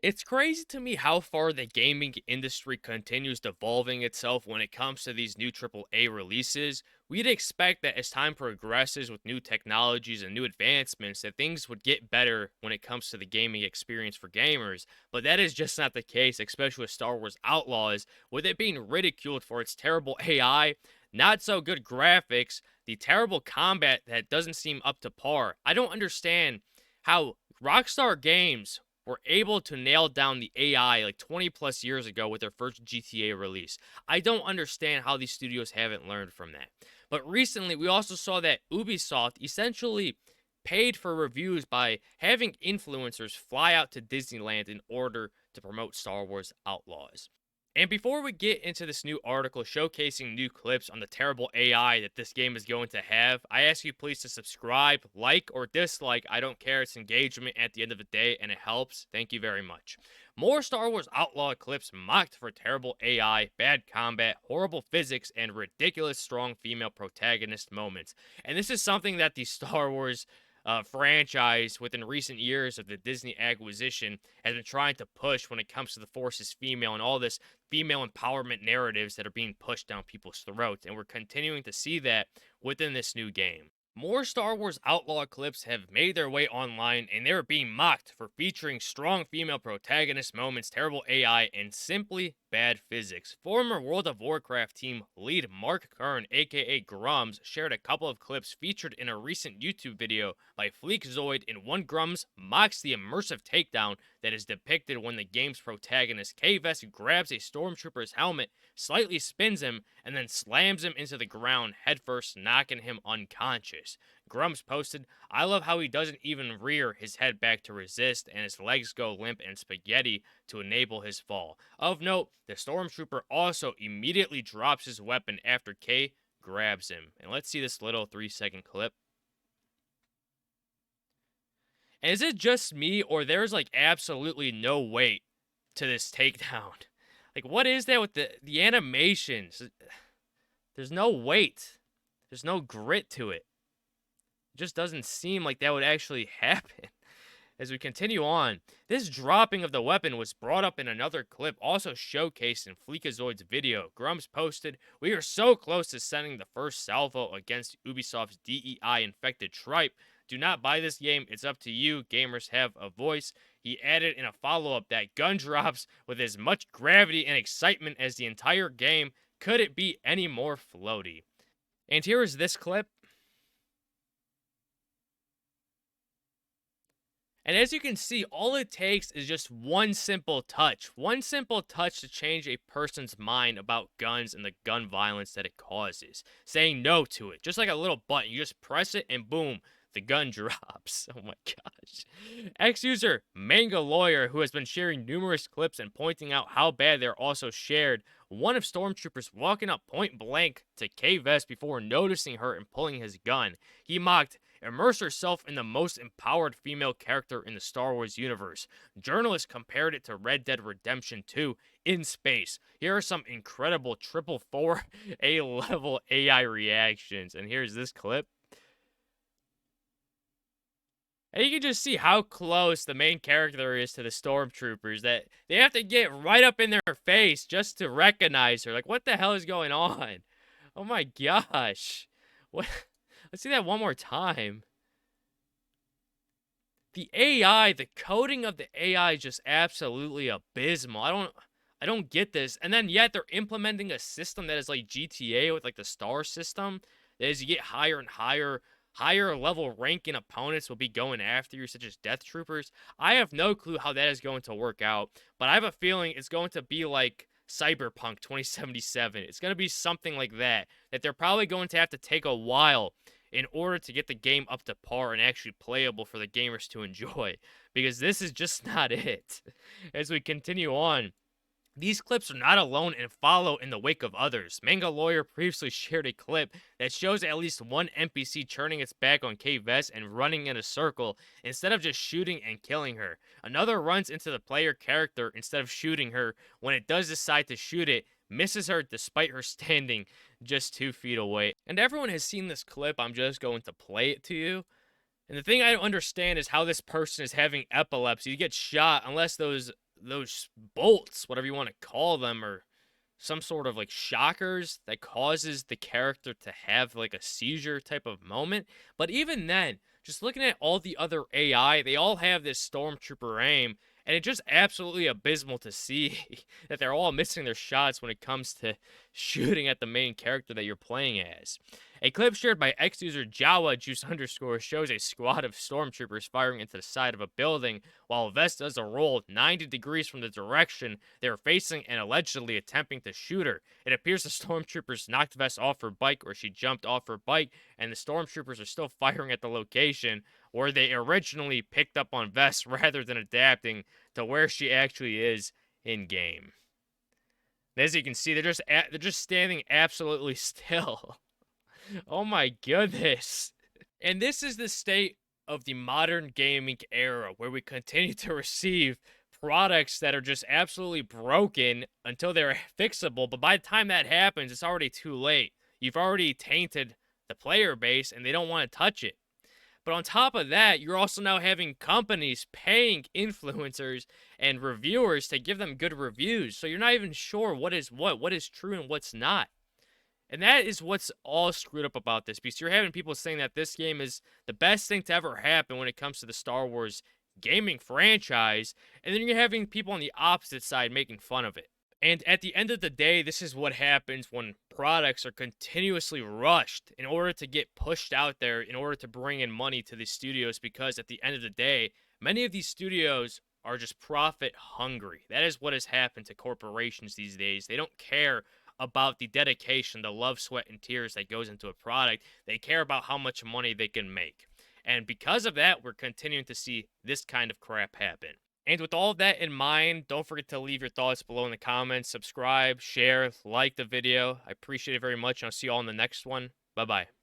It's crazy to me how far the gaming industry continues evolving itself when it comes to these new AAA releases. We'd expect that as time progresses with new technologies and new advancements, that things would get better when it comes to the gaming experience for gamers. But that is just not the case, especially with Star Wars Outlaws, with it being ridiculed for its terrible AI, not so good graphics, the terrible combat that doesn't seem up to par. I don't understand how Rockstar Games were able to nail down the AI like 20 plus years ago with their first GTA release. I don't understand how these studios haven't learned from that. But recently, we also saw that Ubisoft essentially paid for reviews by having influencers fly out to Disneyland in order to promote Star Wars Outlaws. And before we get into this new article showcasing new clips on the terrible AI that this game is going to have, I ask you please to subscribe, like, or dislike. I don't care. It's engagement at the end of the day, and it helps. Thank you very much. More Star Wars Outlaw clips mocked for terrible AI, bad combat, horrible physics, and ridiculous strong female protagonist moments. And this is something that the Star Wars franchise within recent years of the Disney acquisition has been trying to push when it comes to the Force is female and all this female empowerment narratives that are being pushed down people's throats. And we're continuing to see that within this new game. More Star Wars Outlaw clips have made their way online, and they're being mocked for featuring strong female protagonist moments, terrible AI, and simply bad physics. Former World of Warcraft team lead Mark Kern, aka Grums, shared a couple of clips featured in a recent YouTube video by Fleekzoid. In one, Grums mocks the immersive takedown that is depicted when the game's protagonist K-Vest grabs a stormtrooper's helmet, slightly spins him, and then slams him into the ground headfirst, knocking him unconscious. Grumps posted, "I love how he doesn't even rear his head back to resist, and his legs go limp and spaghetti to enable his fall." Of note, the stormtrooper also immediately drops his weapon after K grabs him. And let's see this little 3-second clip. And is it just me, or there's like absolutely no weight to this takedown? Like, what is that with the animations? There's no weight. There's no grit to it. It just doesn't seem like that would actually happen. As we continue on, this dropping of the weapon was brought up in another clip, also showcased in Fleekazoid's video. Grumps posted, "We are so close to sending the first salvo against Ubisoft's DEI-infected tripe. Do not buy this game. It's up to you. Gamers have a voice." He added in a follow-up that gun drops with as much gravity and excitement as the entire game. Could it be any more floaty? And here is this clip. And as you can see, all it takes is just one simple touch. One simple touch to change a person's mind about guns and the gun violence that it causes. Saying no to it. Just like a little button. You just press it and boom, the gun drops. Oh my gosh. Ex-user Manga Lawyer, who has been sharing numerous clips and pointing out how bad they're also shared, one of Stormtroopers walking up point blank to K-Vest before noticing her and pulling his gun. He mocked, "Immerse yourself in the most empowered female character in the Star Wars universe." Journalists compared it to Red Dead Redemption 2 in space. Here are some incredible triple 4A level AI reactions. And here's this clip. And you can just see how close the main character is to the stormtroopers, that they have to get right up in their face just to recognize her. Like, what the hell is going on? Oh my gosh. What? Let's see that one more time. The AI, the coding of the AI is just absolutely abysmal. I don't get this. And then yet they're implementing a system that is like GTA with like the star system. That as you get higher and higher level ranking opponents will be going after you, such as Death Troopers. I have no clue how that is going to work out, but I have a feeling it's going to be like Cyberpunk 2077. It's going to be something like that they're probably going to have to take a while in order to get the game up to par and actually playable for the gamers to enjoy, because this is just not it. As we continue on, these clips are not alone and follow in the wake of others. Manga Lawyer previously shared a clip that shows at least one NPC turning its back on K-Vest and running in a circle instead of just shooting and killing her. Another runs into the player character instead of shooting her. When it does decide to shoot it, misses her despite her standing just 2 feet away. And everyone has seen this clip. I'm just going to play it to you. And the thing I don't understand is how this person is having epilepsy. You get shot unless those bolts, whatever you want to call them, or some sort of like shockers that causes the character to have like a seizure type of moment. But even then, just looking at all the other AI, they all have this stormtrooper aim, and it's just absolutely abysmal to see that they're all missing their shots when it comes to shooting at the main character that you're playing as. A clip shared by X user Jawa Juice underscore shows a squad of stormtroopers firing into the side of a building while Vest does a roll 90 degrees from the direction they are facing and allegedly attempting to shoot her. It appears the stormtroopers knocked Vest off her bike, or she jumped off her bike, and the stormtroopers are still firing at the location where they originally picked up on Vest rather than adapting to where she actually is in game. As you can see, they're just standing absolutely still. Oh my goodness. And this is the state of the modern gaming era where we continue to receive products that are just absolutely broken until they're fixable. But by the time that happens, it's already too late. You've already tainted the player base and they don't want to touch it. But on top of that, you're also now having companies paying influencers and reviewers to give them good reviews. So you're not even sure what is true and what's not. And that is what's all screwed up about this, because you're having people saying that this game is the best thing to ever happen when it comes to the Star Wars gaming franchise, and then you're having people on the opposite side making fun of it. And at the end of the day, this is what happens when products are continuously rushed in order to get pushed out there, in order to bring in money to the studios, because at the end of the day, many of these studios are just profit hungry. That is what has happened to corporations these days. They don't care about the dedication, the love, sweat, and tears that goes into a product. They care about how much money they can make. And because of that, we're continuing to see this kind of crap happen. And with all of that in mind, don't forget to leave your thoughts below in the comments, subscribe, share, like the video. I appreciate it very much, and I'll see you all in the next one. Bye-bye.